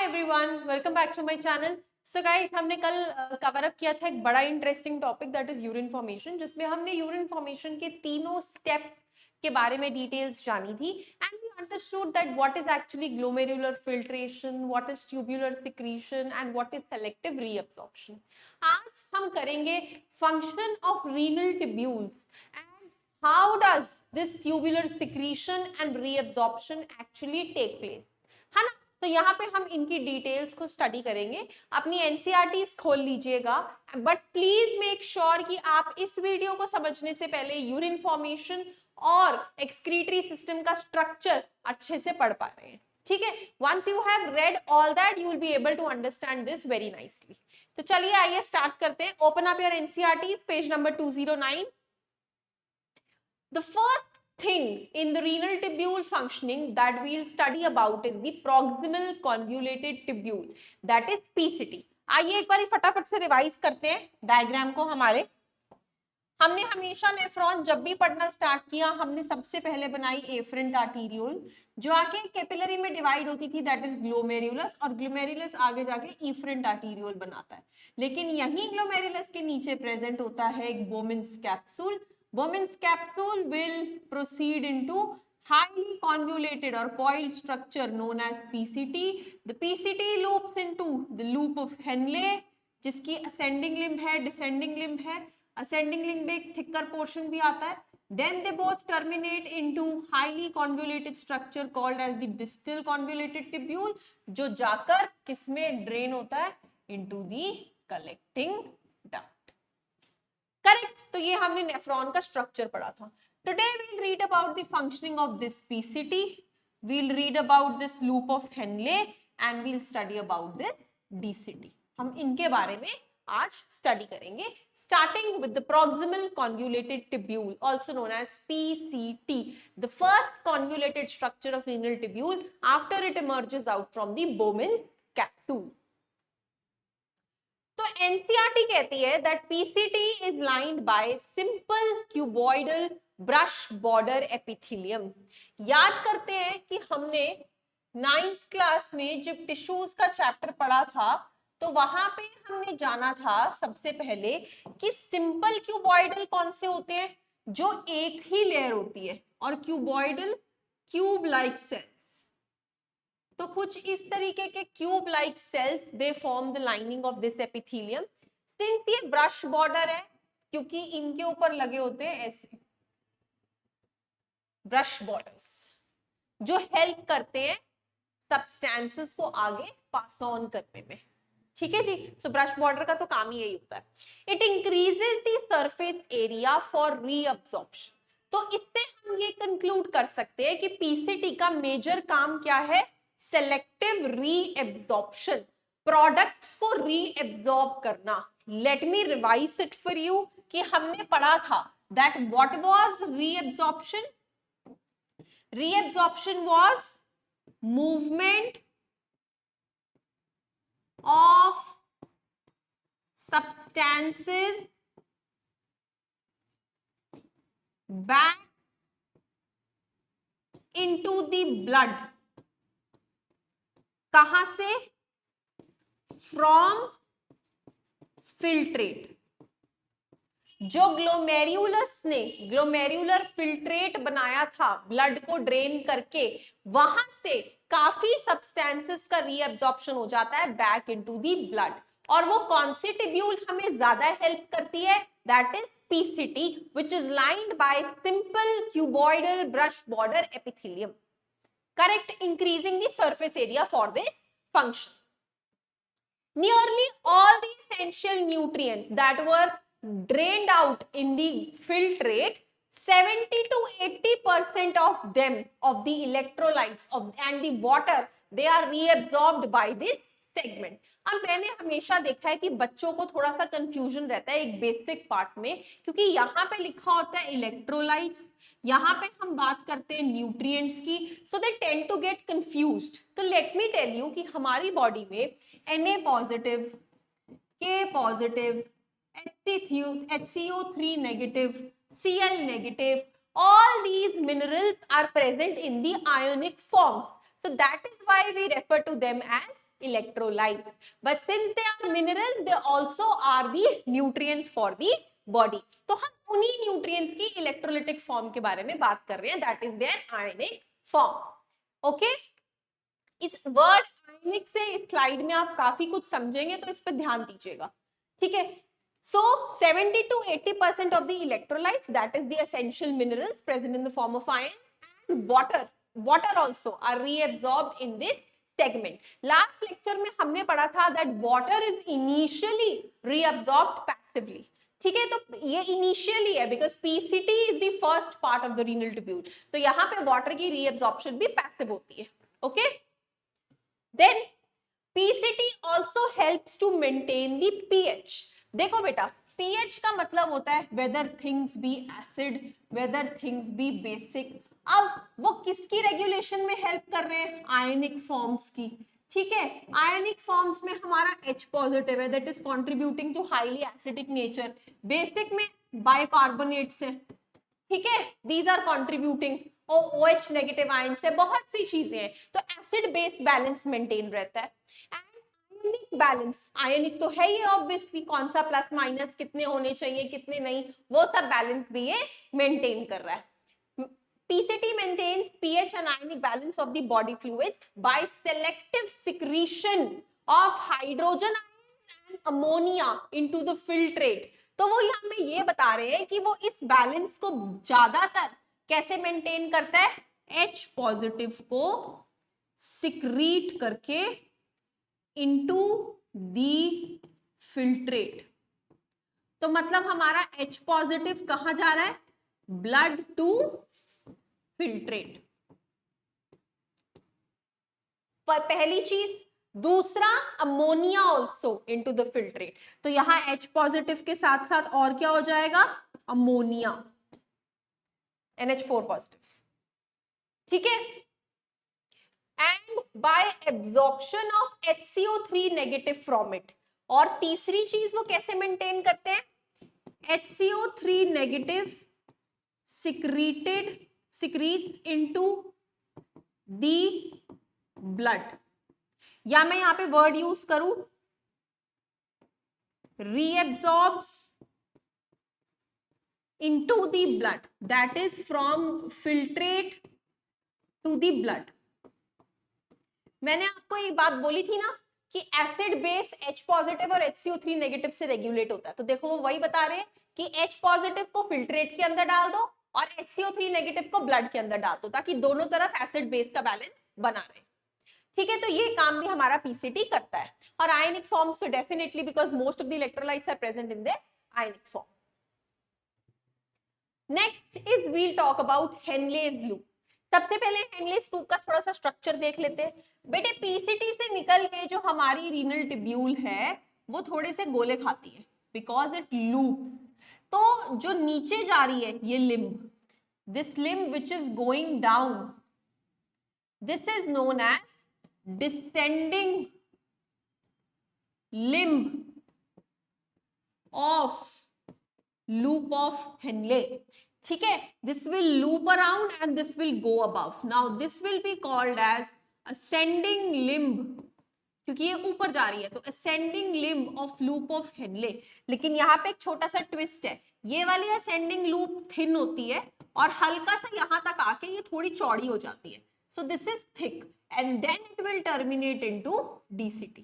Everyone, welcome back to my channel. So guys, हमने कल cover up किया था एक बड़ा interesting topic that is urine formation, जिसमें हमने यूरिन फॉर्मेशन के तीनों स्टेप्स के बारे में डिटेल्स जानी थी and we understood that what is actually glomerular filtration, what is tubular secretion and what is selective reabsorption. आज हम करेंगे function of renal tubules and how does this tubular secretion and reabsorption actually take place, है ना। तो यहाँ पे हम इनकी डिटेल्स को स्टडी करेंगे। अपनी एनसीईआरटीज खोल लीजिएगा, बट प्लीज मेक श्योर कि आप इस वीडियो को समझने से पहले यूरिन फॉर्मेशन और एक्सक्रीटरी सिस्टम का स्ट्रक्चर अच्छे से पढ़ पा रहे हैं, ठीक है। Once you have read all that you will be able to understand this very nicely. तो चलिए आइए स्टार्ट करते हैं। Open up your NCERTs, page number 209। The first thing in the renal tubule functioning that we'll study about is the proximal convoluted tubule, that is PCT. आइए एक बार फटाफट से revise करते हैं डायग्राम को। हमने हमेशा नेफ्रॉन जब भी पढ़ना स्टार्ट किया, हमने सबसे पहले बनाई एफरेंट आर्टीरियोल, जो आके कैपिलरी में डिवाइड होती थी, दैट इज ग्लोमेरुलस, और ग्लोमेरुलस आगे जाके इफरेंट आर्टीरियोल बनाता है। लेकिन यही ग्लोमेरुलस के नीचे प्रेजेंट होता है एक बोमिन्स capsule. Bowman's capsule will proceed into highly convoluted or coiled structure known as PCT. The PCT loops into the loop of Henle, जिसकी ascending limb है, descending limb है। ascending limb में एक thicker portion भी आता है। Then they both terminate into highly convoluted structure called as the distal convoluted tubule, जो जाकर किसमें drain होता है? Into the collecting duct। Correct. तो ये हमने नेफ्रॉन का स्ट्रक्चर पढ़ा था। Today we'll read about the functioning of this PCT, we'll read about this loop of Henle and we'll study about this DCT. हम इनके बारे में आज स्टडी करेंगे, starting with the proximal convoluted tubule, also known as PCT, the first convoluted structure of renal tubule after it emerges out from the Bowman's capsule. तो NCERT कहती है that PCT is lined by simple cuboidal brush border epithelium. याद करते हैं कि हमने 9th class में जब टिश्यूज का चैप्टर पढ़ा था, तो वहां पे हमने जाना था सबसे पहले कि सिंपल क्यूबॉइडल कौन से होते हैं, जो एक ही लेयर होती है, और क्यूबॉइडल क्यूब लाइक सेल्स। तो कुछ इस तरीके के cube like cells they form the lining of this epithelium. Since ये ब्रश बॉर्डर है, क्योंकि इनके ऊपर लगे होते हैं ऐसे ब्रश बॉर्डर्स, जो हेल्प करते हैं सब्सटेंसेस को आगे पास ऑन करने में, ठीक है जी। सो ब्रश बॉर्डर का तो काम ही यही होता है। It increases the surface area for reabsorption. तो इससे हम ये कंक्लूड कर सकते हैं कि पीसीटी का मेजर काम क्या है? सेलेक्टिव रीएब्सॉर्प्शन, प्रोडक्ट्स को रीएब्सॉर्ब करना। Let me revise it for you कि हमने पढ़ा था that what was reabsorption. Reabsorption was movement of substances back into the blood। कहां से? From filtrate. जो ग्लोमेरुलस ने ग्लोमेरुलर फिल्ट्रेट बनाया था ब्लड को ड्रेन करके, वहां से काफी सब्सटेंसेस का रीअब्सॉर्प्शन हो जाता है बैक इनटू दी ब्लड। और वो कौन सी ट्यूब्यूल हमें ज्यादा हेल्प करती है? That is PCT, which is lined by simple cuboidal brush border epithelium. Correct, increasing the surface area for this function. Nearly all the essential nutrients that were drained out in the filtrate, 70 to 80% of them, of the electrolytes and the water, they are reabsorbed by this segment. अब मैंने हमेशा देखा है कि बच्चों को थोड़ा सा कंफ्यूजन रहता है एक बेसिक पार्ट में, क्योंकि यहाँ पे लिखा होता है इलेक्ट्रोलाइट्स, यहाँ पे हम बात करते हैं न्यूट्रिएंट्स की, so they tend to get confused. तो लेट मी टेल यू कि हमारी बॉडी में Na positive, K positive, HCO3 negative, Cl negative, all these minerals are present in the ionic forms. So that is why we refer to them as electrolytes. But since they are minerals, they also are the nutrients for the body. तो हम उन्हीं nutrients की electrolytic form के बारे में बात कर रहे हैं, that is their ionic form. Okay? इस word ionic से इस slide में आप काफी कुछ समझेंगे, तो इस पर ध्यान दीजिएगा. ठीक है? So 70 to 80% of the electrolytes, that is the essential minerals present in the form of ions, and water also are reabsorbed in this segment. Last lecture में हमने पढ़ा था that water is initially reabsorbed passively. ठीक है, तो ये initially है because PCT is the first part of the renal tubule. तो यहाँ पे water की reabsorption भी passive होती है. Okay? Then PCT also helps to maintain the pH. देखो बेटा, pH का मतलब होता है whether things be acid, whether things be basic. अब वो किसकी रेगुलेशन में हेल्प कर रहे हैं? आयनिक फॉर्म्स की. ठीक है, आयनिक फॉर्म्स में हमारा H पॉजिटिव है, that is contributing to highly acidic nature. Basic में बाइकार्बोनेट्स है. ठीक है, these are contributing. OH negative ion से बहुत सी चीजें हैं, तो एसिड बेस बैलेंस मेंटेन रहता है. आयनिक बैलेंस, आयनिक तो है ये ऑब्वियसली, कौन सा प्लस माइनस कितने होने चाहिए कितने नहीं, वो सब बैलेंस भी ये मेंटेन कर रहा है. PCT maintains pH and ionic balance of the body fluids by selective secretion of hydrogen ions and ammonia into the filtrate. तो वो यहाँ में ये बता रहे हैं कि वो इस बैलेंस को ज्यादातर कैसे मेंटेन करता है? H पॉजिटिव को सिक्रीट करके into the filtrate. तो मतलब हमारा H पॉजिटिव कहां जा रहा है? Blood to filtrate. पहली चीज. दूसरा, ammonia also into the filtrate. तो यहां H पॉजिटिव के साथ साथ और क्या हो जाएगा? Ammonia, NH4 positive. ठीक है, and bye absorption of HCO3 negative from it. और तीसरी चीज वो कैसे मेंटेन करते हैं? HCO3 negative secretes into the blood. या मैं यहां पे वर्ड यूज करूं, reabsorbs into the blood, that is from filtrate to the blood. मैंने आपको ये बात बोली थी ना कि एसिड बेस H पॉजिटिव और HCO3 नेगेटिव से रेगुलेट होता है. तो देखो वो वही बता रहे हैं कि H पॉजिटिव को फिल्ट्रेट के अंदर डाल दो और HCO3 नेगेटिव को ब्लड के अंदर डाल दो, ताकि दोनों तरफ एसिड बेस का बैलेंस बना रहे. ठीक है, तो ये काम भी हमारा PCT करता है. और आयनिक फॉर्म्स तो definitely, because most of the electrolytes are present in the ionic form. Next is we'll talk about Henle's loop. सबसे पहले हेनलेज लूप का थोड़ा सा स्ट्रक्चर देख लेते हैं. बेटे, PCT से निकल के जो हमारी रीनल ट्यूब्यूल है वो थोड़े से गोले खाती है बिकॉज इट लूप्स. तो जो नीचे जा रही है ये limb, this limb which is going down, this is known as descending limb of loop of Henle. ठीक है, this will loop around and this will go above. Now this will be called as ascending limb, क्योंकि ये ऊपर जा रही है, तो ascending limb of loop of Henle. लेकिन यहाँ पे एक छोटा सा ट्विस्ट है, ये वाली असेंडिंग लूप थिन होती है और हल्का सा यहाँ तक आके ये थोड़ी चौड़ी हो जाती है. So this is thick and then it will terminate into DCT.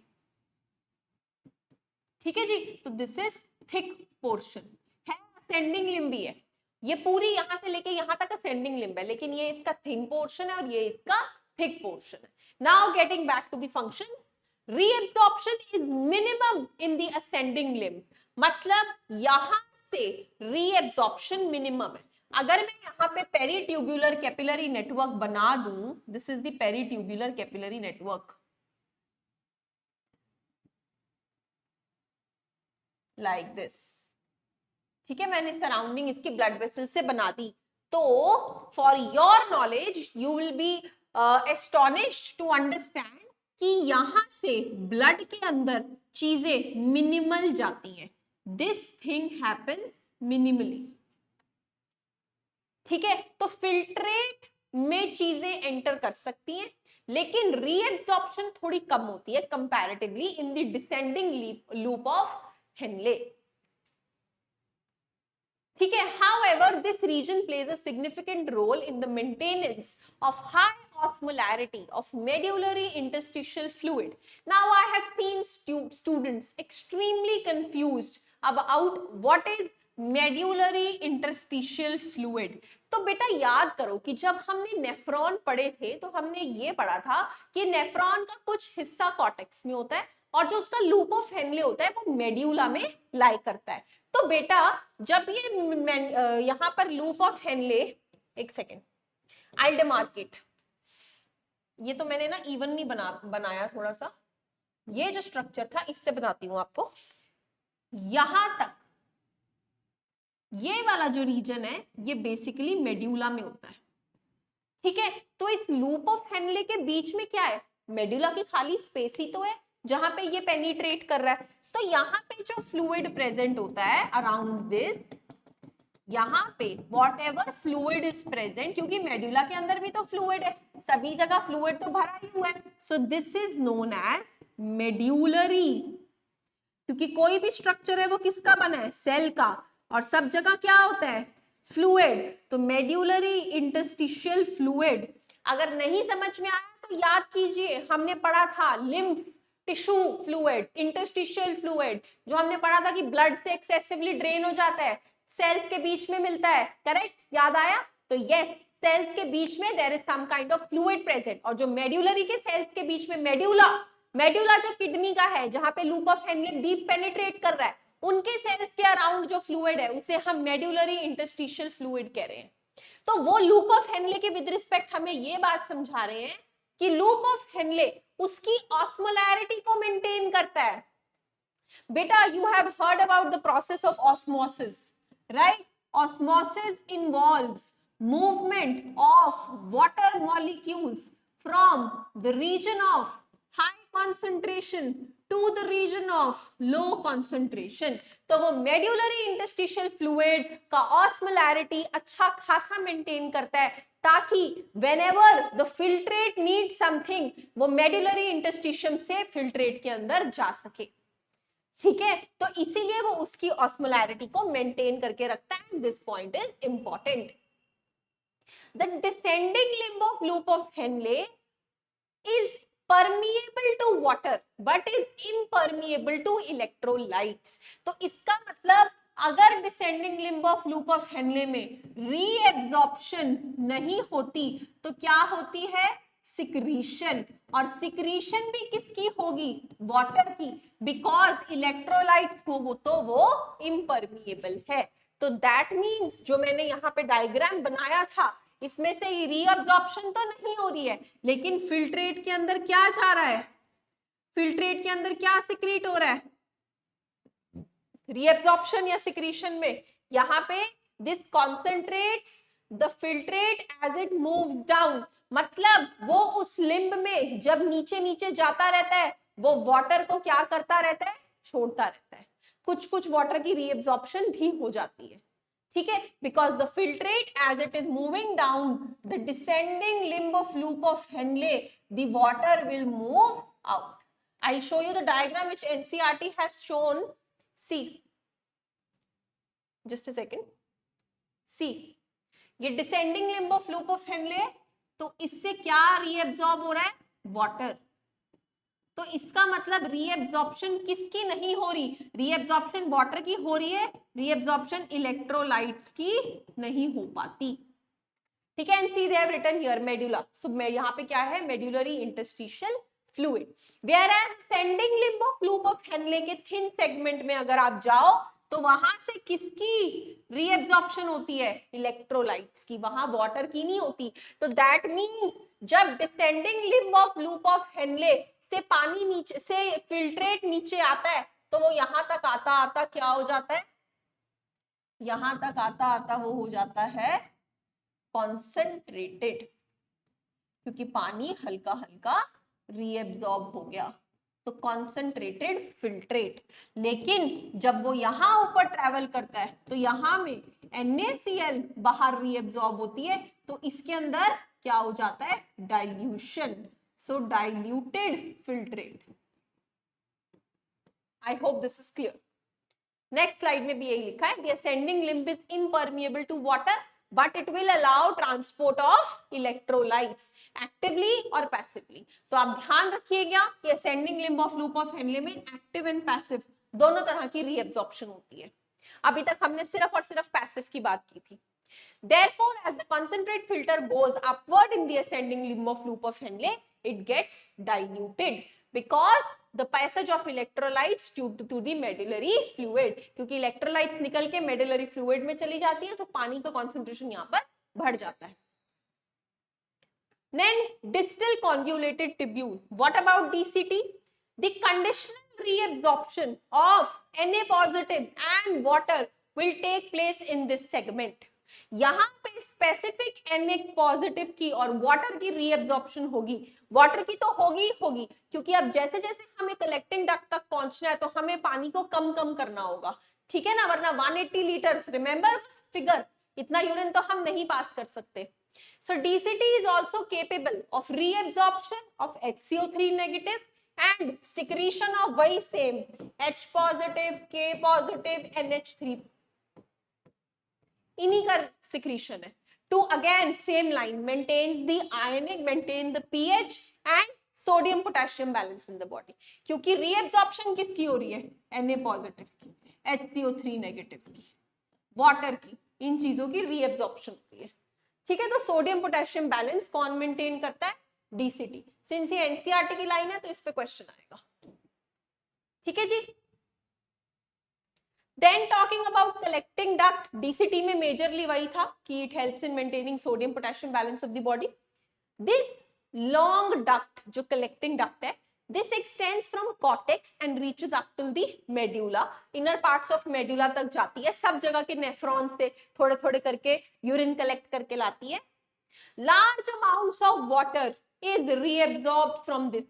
ठीक है जी, तो दिस इज थिक पोर्शन है, असेंडिंग लिम्ब भी है. ये पूरी यहां से लेके यहां तक असेंडिंग लिम्ब है, लेकिन ये इसका थिन पोर्शन है और ये इसका थिक पोर्शन है. Now getting back to the function, reabsorption is minimum in the ascending limb. मतलब यहां से reabsorption minimum है. अगर मैं यहाँ पे पेरीट्यूब्युलर कैपिलरी नेटवर्क बना दूं, this is the peritubular capillary network like this. ठीक है, मैंने सराउंडिंग इसकी ब्लड वेसल से बना दी. तो for your knowledge you will be astonished to understand कि यहां से ब्लड के अंदर चीजें मिनिमल जाती हैं. This thing happens minimally. ठीक है, तो फिल्ट्रेट में चीजें एंटर कर सकती हैं, लेकिन रीएब्जॉर्प्शन थोड़ी कम होती है comparatively in the descending loop of Henle. ठीक है, however this region plays a significant role in the maintenance of high osmolarity of medullary interstitial fluid. Now I have seen students extremely confused about what is medullary interstitial fluid. तो बेटा याद करो कि जब हमने nephron पढ़े थे तो हमने ये पढ़ा था कि नेफ्रॉन का कुछ हिस्सा कॉर्टेक्स में होता है और जो उसका लूप ऑफ हेनले होता है वो मेड्यूला में लाई करता है। तो बेटा जब ये यहां पर लूप ऑफ हेनले, एक सेकेंड आई डेमार्केट, ये तो मैंने ना इवन नहीं बनाया थोड़ा सा, ये जो स्ट्रक्चर था इससे बताती हूं आपको। यहां तक ये वाला जो रीजन है ये बेसिकली मेड्यूला में होता है। ठीक है, तो इस लूप ऑफ हेनले के बीच में क्या है, मेड्यूला की खाली स्पेस ही तो है जहां पे ये पेनिट्रेट कर रहा है। तो यहाँ पे जो फ्लूइड प्रेजेंट होता है अराउंड दिस, यहाँ पे what ever fluid is present, क्योंकि मेड्यूला के अंदर भी तो फ्लूइड है, सभी जगह फ्लूइड तो भरा ही हुआ है, so this is known as medullary. क्योंकि कोई भी स्ट्रक्चर है वो किसका बना है, सेल का, और सब जगह क्या होता है, फ्लूइड। तो मेड्यूलरी इंटरस्टिशियल फ्लूइड। अगर नहीं समझ में आया तो याद कीजिए, हमने पढ़ा था lymph tissue fluid, interstitial fluid, जो हमने पढ़ा था कि ब्लड से एक्सेसिवली ड्रेन हो जाता है, सेल्स के बीच में मिलता है, करेक्ट, याद आया। तो यस, सेल्स के बीच में there is some kind of fluid present, और जो मेड्यूलरी के सेल्स के बीच में मेड्यूला जो किडनी का है जहां पे loop of Henley deep penetrate कर रहा है, उनके सेल्स के अराउंड जो फ्लूइड है उसे हम मेड्यूलरी इंटरस्टिशियल फ्लूइड कह रहे हैं। तो वो लूप ऑफ हेनले के विद रिस्पेक्ट हमें ये बात समझा रहे हैं कि लूप ऑफ हेनले उसकी ऑस्मोलैरिटी को मेंटेन करता है। Beta you have heard about the process of osmosis, right? Osmosis involves movement of water molecules from the region of high concentration to the region of low concentration. तो वो medullary interstitial fluid का osmolarity अच्छा खासा maintain करता है, ताकि whenever the filtrate needs something वो medullary interstitium से फिल्ट्रेट के अंदर जा सके। ठीक है, तो इसीलिए वो उसकी ऑस्मोलैरिटी को मेंटेन करके रखता है। This point is important. The descending limb of loop of Henley is permeable to water but is impermeable to electrolytes। तो इसका मतलब अगर descending limb of loop of Henley में रीएब्जॉर्प्शन नहीं होती तो क्या होती है, सिक्रीशन। और सिक्रीशन भी किसकी होगी, वाटर की, बिकॉज इलेक्ट्रोलाइट्स हो तो वो इम्परमिएबल है। तो दैट मीन्स जो मैंने यहाँ पे डायग्राम बनाया था इसमें से रीअब्जॉर्प्शन तो नहीं हो रही है, लेकिन फिल्ट्रेट के अंदर क्या जा रहा है, फिल्ट्रेट के अंदर क्या सिक्रीट हो रहा है, रीअब्जॉर्प्शन या सिक्रीशन में। यहाँ पे this concentrates the filtrate as it moves down, मतलब वो उस लिम्ब में जब नीचे नीचे जाता रहता है वो वाटर को क्या करता रहता है, छोड़ता रहता है। कुछ कुछ वाटर की रीअब्जॉर्प्शन भी हो जाती है। ठीक है, because the filtrate as it is moving down the descending limb of loop of Henle, the water will move out. I'll show you the diagram which NCERT has shown. See, just a second. See, ये descending limb of loop of Henley, तो इससे क्या reabsorb हो रहा है, water. तो इसका मतलब रीएब्सॉर्प्शन किसकी नहीं हो रही, रीएब्सॉर्प्शन वाटर की हो रही है, रीएब्सॉर्प्शन इलेक्ट्रोलाइट्स की नहीं हो पाती। ठीक है, and see they have written here medulla. So यहाँ पे क्या है, medullary interstitial fluid. Whereas ascending limb of loop of Henle के थिन सेगमेंट में अगर आप जाओ तो वहां से किसकी रीएब्सॉर्प्शन होती है, इलेक्ट्रोलाइट्स की, वहां वाटर की नहीं होती। तो दैट मींस जब descending limb of loop of Henley से पानी नीचे से फिल्ट्रेट नीचे आता है तो वो यहां तक आता आता क्या हो जाता है, यहां तक आता आता वो हो जाता है कॉन्सेंट्रेटेड, क्योंकि पानी हल्का हल्का रीएब्सॉर्ब हो गया, तो कॉन्सेंट्रेटेड फिल्ट्रेट। लेकिन जब वो यहां ऊपर ट्रेवल करता है तो यहां में NaCl बाहर रीएब्सॉर्ब होती है, तो इसके अंदर क्या हो जाता है, dilution. So diluted filtrate. I hope this is clear. Next slide में भी यही लिखा है, the ascending limb is impermeable to water but it will allow transport of electrolytes actively और passively. तो आप ध्यान रखिएगा कि ascending limb of loop of Henle में active and passive दोनों तरह की reabsorption होती है. अभी तक हमने सिर्फ और सिर्फ passive की बात की थी. Therefore, as the concentrate filter goes upward in the ascending limb of loop of Henle, it gets diluted because the passage of electrolytes to the medullary fluid. क्योंकि electrolytes निकल के medullary fluid में चली जाती है तो पानी का concentration यहाँ पर बढ़ जाता है. Then distal convoluted tubule. What about DCT? The conditional reabsorption of Na positive and water will take place in this segment. यहाँ पे स्पेसिफिक Na पॉजिटिव की और वाटर की रीएब्जॉर्प्शन होगी. वाटर की तो होगी क्योंकि अब जैसे जैसे हमें कलेक्टिंग डक्ट तक पहुंचना है तो हमें पानी को कम करना होगा, ठीक है ना, वरना 180 लीटर्स, रिमेंबर फिगर, इतना यूरिन तो हम नहीं पास कर सकते. So DCT is also capable of reabsorption of HCO3 negative and secretion of वही same H positive, K positive, NH3. इन्हीं का secretion है. To again same line maintains the ionic, maintain the pH and sodium potassium balance in the body. क्योंकि reabsorption किसकी हो रही है? Na positive की, HCO3 negative की, water की, इन चीजों की reabsorption हो रही है. ठीक है, तो सोडियम पोटेशियम बैलेंस कौन मेंटेन करता है? डीसीटी. सिंस ये एनसीईआरटी की लाइन है तो इस पे क्वेश्चन आएगा. ठीक है जी. Then talking about collecting duct, DCT में मेजरली वही था कि it helps in maintaining sodium potassium balance of the body. This long duct जो कलेक्टिंग डक्ट है, this extends from cortex and reaches up to the medulla. Inner parts of medulla तक जाती है, सब जगह के नेफ्रॉन से थोड़े थोड़े करके यूरिन कलेक्ट करके लाती है. Large amounts of water is reabsorbed from this.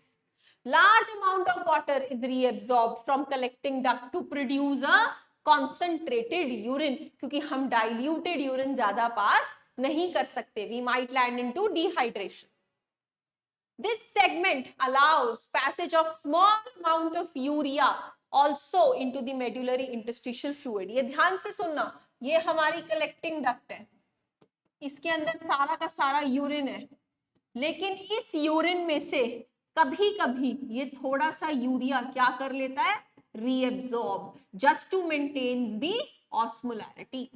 Large amount of water is reabsorbed from collecting duct to produce a concentrated urine. क्योंकि हम diluted urine ज्यादा पास नहीं कर सकते. We might land into dehydration. This segment allows passage of small amount of urea also into the medullary interstitial fluid. ये ध्यान से सुनना, ये हमारी कलेक्टिंग डक्ट है, इसके अंदर सारा का सारा यूरिन है, लेकिन इस यूरिन में से कभी कभी ये थोड़ा सा यूरिया क्या कर लेता है? Reabsorb, just to maintain the osmolarity.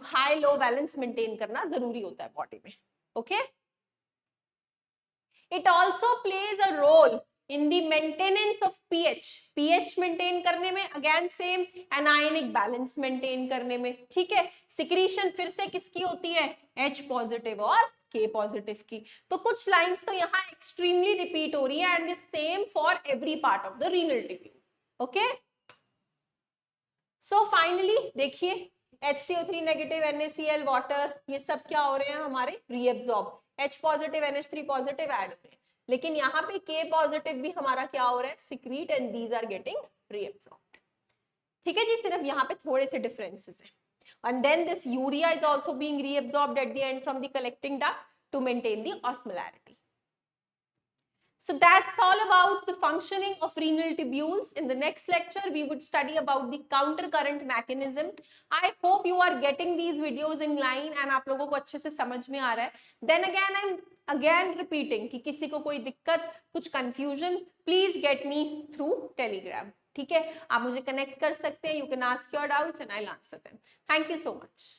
High low balance maintain करना जरूरी होता है बॉडी में. Okay. It also plays a role in the maintenance of pH. pH maintain करने में again same anionic balance maintain करने में. ठीक है. Secretion फिर से किसकी होती है? H positive और K positive की. तो कुछ lines तो यहाँ extremely repeat हो रही है and the same for every part of the renal tubule. Okay. So finally देखिए HCO3 negative, NaCl, water, ये सब क्या हो रहे हैं हमारे? Reabsorb. H positive, NH3 positive add हो रहे हैं, लेकिन यहाँ पे K positive भी हमारा क्या हो रहा है? Secrete and these are getting reabsorbed. ठीक है जी, सिर्फ यहाँ पे थोड़े से differences हैं. And then this urea is also being reabsorbed at the end from the collecting duct to maintain the osmolarity. So that's all about the functioning of renal tubules. In the next lecture, we would study about the counter current mechanism. I hope you are getting these videos in line and आप लोगों को अच्छे से समझ में आ रहा है. Then again, I'm again repeating कि किसी को कोई दिक्कत, कुछ confusion, please get me through Telegram. ठीक है, आप मुझे connect कर सकते हैं. You can ask your doubts and I'll answer them. Thank you so much.